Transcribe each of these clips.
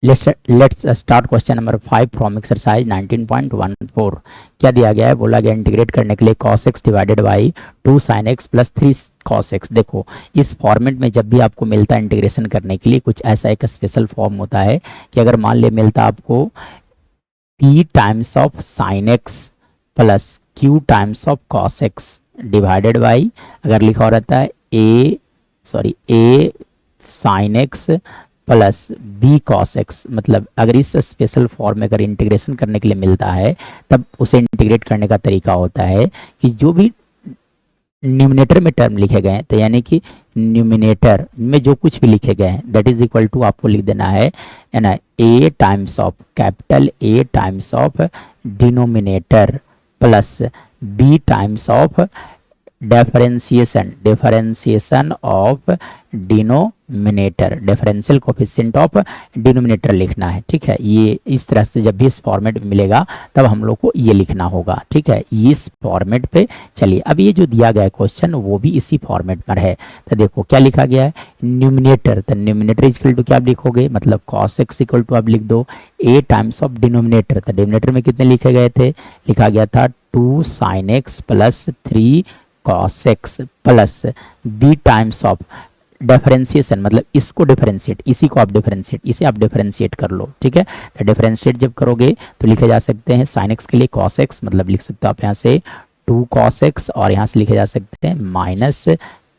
Let's start question number 5 from exercise 19.14। क्या दिया गया है? बोला गया इंटीग्रेट करने के लिए cos x divided by 2 sin x plus 3 cos x। देखो इस फॉर्मेट में जब भी आपको मिलता है इंटीग्रेशन करने के लिए कुछ ऐसा एक स्पेशल फॉर्म होता है कि अगर मान ले मिलता आपको p times of sin x plus q times of cos x divided by, अगर लिखा हो रहता है a sin x plus B cos X, मतलब अगर इस स्पेशल फॉर्म में अगर इंटीग्रेशन करने के लिए मिलता है तब उसे इंटीग्रेट करने का तरीका होता है कि जो भी न्यूमिनेटर में टर्म लिखे गए हैं, तो यानी कि न्यूमिनेटर में जो कुछ भी लिखे गए हैं दैट इज इक्वल टू आपको लिख देना है ना A times of capital A times of denominator plus B times of differentiation of denominator, differential coefficient of denominator लिखना है। ठीक है, ये इस तरह से जब भी इस फॉर्मेट में मिलेगा तब हम लोग को ये लिखना होगा। ठीक है, इस फॉर्मेट पे चलिए अब ये जो दिया गया है क्वेश्चन वो भी इसी फॉर्मेट पर है। तो देखो क्या लिखा गया है, न्यूमिनेटर, तो न्यूमिनेटर इक्वल टू क्या आप लिखोगे, मतलब cos x इक्वल टू आप लिख दो a टाइम्स ऑफ डिनोमिनेटर। तो डिनोमिनेटर में कितने लिखे गए थे, लिखा गया था 2 sin x plus 3 cos x plus b times of differentiation, मतलब इसको डिफरेंशिएट, इसी को आप डिफरेंशिएट, इसे आप डिफरेंशिएट कर लो। ठीक है, तो डिफरेंशिएट जब करोगे तो लिखे जा सकते हैं sin x के लिए cos x, मतलब लिख सकते हो आप यहाँ से 2 cos x और यहाँ से लिखे जा सकते हैं माइनस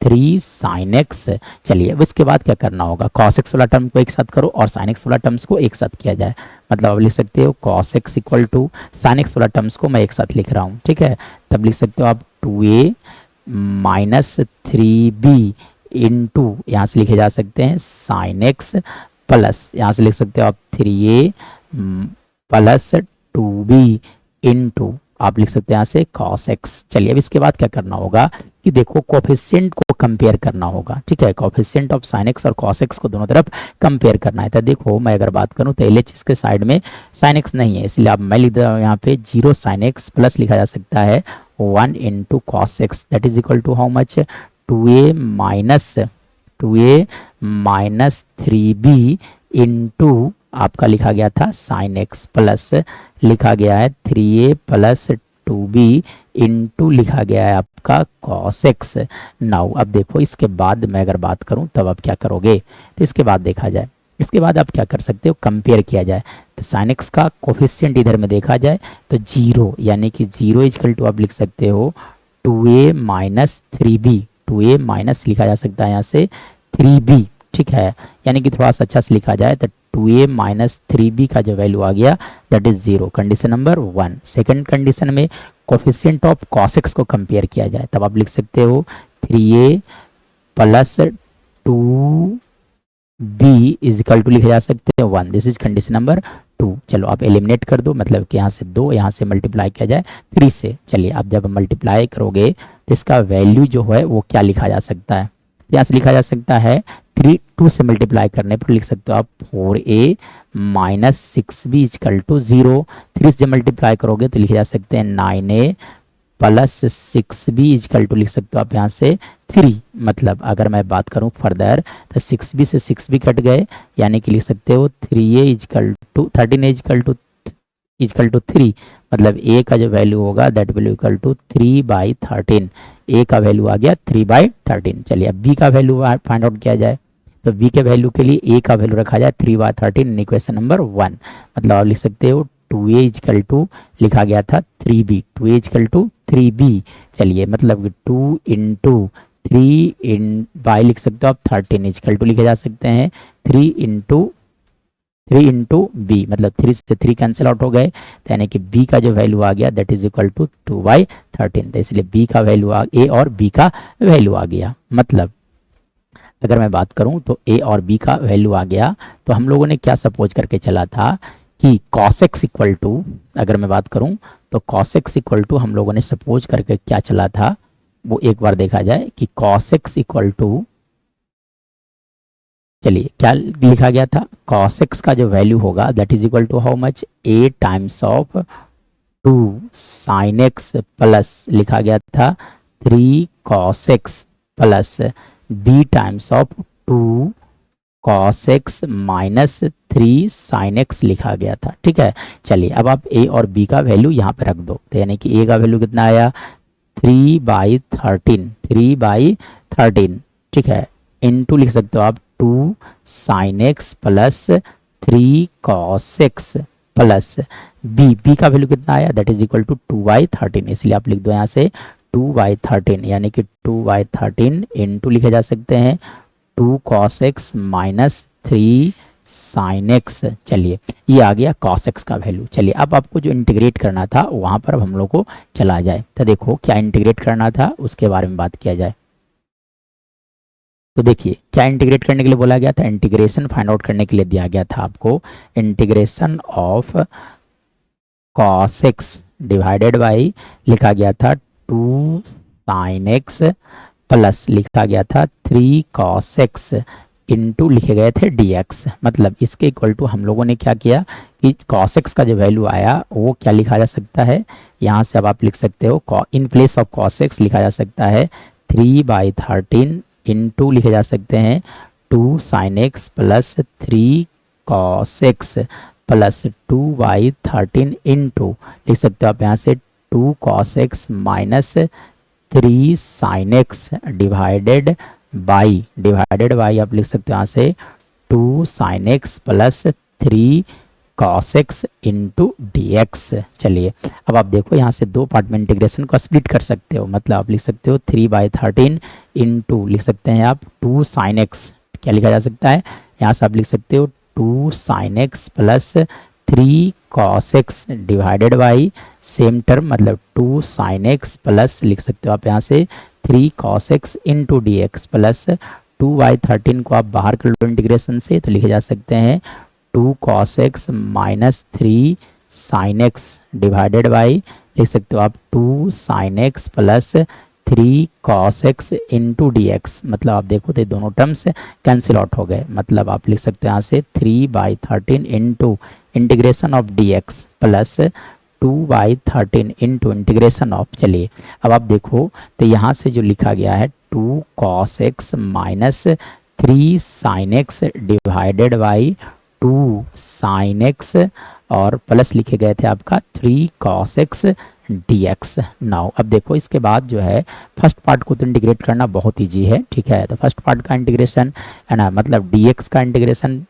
3 sin x। चलिए अब इसके बाद क्या करना होगा, cos x वाला टर्म को एक साथ करो और sin x वाला टर्म्स को एक साथ किया जाए, मतलब आप लिख सकते हो cos x equal to sin x वाला टर्म्स को मैं एक साथ लिख रहा हूँ। ठीक है, तब लिख सकते हो आप 2a माइनस 3b इंटू यहाँ से लिखे जा सकते हैं sin x प्लस यहाँ से लिख सकते हो आप 3a प्लस 2b इंटू आप लिख सकते हैं यहाँ से cos x। चलिए अब इसके बाद क्या करना होगा कि देखो कोफिशिएंट को कंपेयर करना होगा। ठीक है, कोफिशिएंट ऑफ sin x और cos x को दोनों तरफ कंपेयर करना है। तो देखो मैं अगर बात करूँ तो LHS के साइड में sin x नहीं है, इसलिए अब मैं लिख दे रहा हूँ यहाँ पे 0 sin x प्लस लिखा जा सकता है 1 into cos x that is equal to how much, 2a minus 3b into आपका लिखा गया था sin x प्लस लिखा गया है 3a प्लस 2b इंटू लिखा गया है आपका cos x। नाउ अब देखो इसके बाद मैं अगर बात करूं तब आप क्या करोगे, तो इसके बाद देखा जाए, इसके बाद आप क्या कर सकते हो, कंपेयर किया जाए। तो sin x का कोफिशिएंट इधर में देखा जाए तो 0, यानी कि 0 इक्वल टू आप लिख सकते हो 2a minus 3b, 2a minus लिखा जा सकता है यहाँ से 3b। ठीक है, यानी कि थोड़ा सा अच्छा से लिखा जाए तो 2a माइनस 3b का जो वैल्यू आ गया that is 0, condition number 1। Second condition में कोफिशिएंट ऑफ cos x को कंपेयर किया जाए, तब आप लिख सकते हो 3a plus 2b is equal to लिखे जा सकते हैं 1, दिस इज कंडीशन नंबर 2। चलो आप एलिमिनेट कर दो, मतलब कि यहाँ से 2, यहाँ से मल्टीप्लाई किया जाए 3 से। चलिए आप जब मल्टीप्लाई करोगे तो इसका वैल्यू जो है वो क्या लिखा जा सकता है, यहाँ से लिखा जा सकता है 2 से मल्टीप्लाई करने पर लिख सकते हो आप 4a minus 6b equal to 0। 3 से मल्टीप्लाई करोगे तो लिखे जा सकते हैं 9a plus 6b equal to लिख सकते हो आप यहाँ से 3। मतलब अगर मैं बात करूँ फर्दर तो 6b से 6b कट गए, यानी कि लिख सकते हो 3a equal to 13a equal to 3, मतलब a का जो वैल्यू होगा that will equal to 3/13। a का वैल्यू आ गया 3/13। चलिए अब b का वैल्यू फाइंड आउट किया जाए, तो b के वैल्यू के लिए a का वैल्यू रखा जाए 3/13 इन इक्वेशन नंबर 1। मतलब आप लिख सकते हो 2a इक्वल टू लिखा गया था 3b, 2a equal to 3b। चलिए मतलब 2 इंटू 3 इन बाई लिख सकते हो आप 13 इक्वल टू लिखे जा सकते हैं 3 इंटू बी, मतलब 3 से 3 कैंसिल आउट हो गए, तो यानी कि b का जो वैल्यू आ गया दैट इज इक्वल टू 2/13। तो इसलिए b का वैल्यू आ a और b का वैल्यू आ गया। मतलब अगर मैं बात करूं तो a और b का वैल्यू आ गया, तो हम लोगों ने क्या सपोज करके चला था कि cos x इक्वल टू, अगर मैं बात करूं तो cos x इक्वल टू हम लोगों ने सपोज करके क्या चला था वो एक बार देखा जाए कि cos x इक्वल टू, चलिए क्या लिखा गया था, cos x का जो वैल्यू होगा that is equal to how much, a times of 2 sin x plus लिखा गया था 3 cos x plus b times of 2 cos X minus 3 sine X लिखा गया था। ठीक है, चलिए अब आप ए और बी का वैल्यू यहाँ पे रख दो। तो यानी कि ए का वैल्यू कितना आया 3/13, 3/13। ठीक है, इनटू लिख सकते हो आप 2 sine X plus 3 cos X plus B का वैल्यू कितना आया दैट इज इक्वल टू 2/13। इसलिए आप लिख दो यहाँ से 2/13, यानी कि 2/13 इनटू लिखे जा सकते हैं 2 cos x minus 3 sine x. चलिए ये आ गया cos x का वैल्यू। चलिए अब आपको जो इंटीग्रेट करना था वहां पर अब हम लोग को चला जाए। तो देखो क्या इंटीग्रेट करना था उसके बारे में बात किया जाए। तो देखिए क्या इंटीग्रेट करने के लिए बोला गया था, इंटीग्रेशन फाइंड आउट करने के लिए दिया गया था आपको integration of cos x divided by लिखा गया था 2 साइन एक्स प्लस लिखा गया था 3 cos x इंटू लिखे गए थे dx। मतलब इसके इक्वल टू हम लोगों ने क्या किया कि cos x का जो वैल्यू आया वो क्या लिखा जा सकता है, यहाँ से अब आप लिख सकते हो in place of cos x लिखा जा सकता है 3/13 इंटू लिखे जा सकते हैं 2 sine X plus 3 cos x plus 2/13 into लिख सकते हो आप यहाँ से 2 cos x minus 3 sine x divided by आप लिख सकते हो यहाँ से 2 sine X plus 3 cos x into D x. चलिए अब आप देखो यहाँ से दो पार्ट में इंटीग्रेशन को स्प्लिट कर सकते हो। मतलब आप लिख सकते हो 3/13 इंटू लिख सकते हैं आप 2 साइन एक्स, क्या लिखा जा सकता है यहाँ से आप लिख सकते हो 2 sine X plus 3 cos x divided by same term मतलब 2 साइन एक्स प्लस लिख सकते हो आप यहाँ से 3 cos x into D x plus 2/13 को आप बाहर कर लो इंटीग्रेशन से तो लिखे जा सकते हैं 2 cos x minus 3 sine x divided by लिख सकते हो आप 2 sine X plus 3 cos x into D x. मतलब आप देखो तो दोनों टर्म्स कैंसिल आउट हो गए। मतलब आप लिख सकते हैं यहाँ से 3/13 into integration of D x plus 2/13 into integration of. चलिए अब आप देखो तो यहाँ से जो लिखा गया है 2 cos x minus 3 sine x divided by 2 sine x और प्लस लिखे गए थे आपका 3 cos x dx। नाउ अब देखो इसके बाद जो है फर्स्ट पार्ट को तो इंटीग्रेट करना बहुत ईजी है। ठीक है, तो फर्स्ट पार्ट का इंटीग्रेशन है ना, मतलब dx का इंटीग्रेशन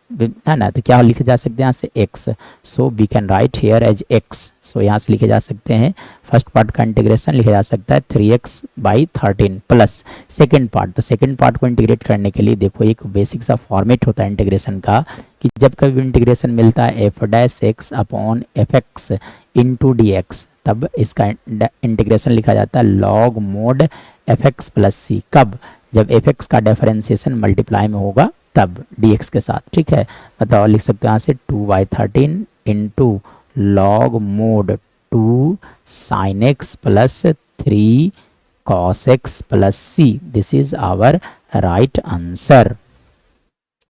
है ना, तो क्या लिखे जा सकते हैं यहाँ से x। So we can write here as x। So यहाँ से लिखे जा सकते हैं फर्स्ट पार्ट का इंटीग्रेशन लिखा जा सकता है 3x/13 प्लस सेकेंड पार्ट। तो सेकेंड पार्ट को इंटीग्रेट करने के लिए देखो एक बेसिक सा फॉर्मेट होता है इंटीग्रेशन का कि जब कभी इंटीग्रेशन मिलता है f' upon fx into D x तब इसका इंटीग्रेशन लिखा जाता है log mod fx प्लस सी। कब, जब fx का डिफरेंशिएशन मल्टीप्लाई में होगा तब dx के साथ। ठीक है, मतलब लिख सकते हैं यहाँ से 2/13 into log mod 2 sin x plus 3 cos x plus C. This is our right answer.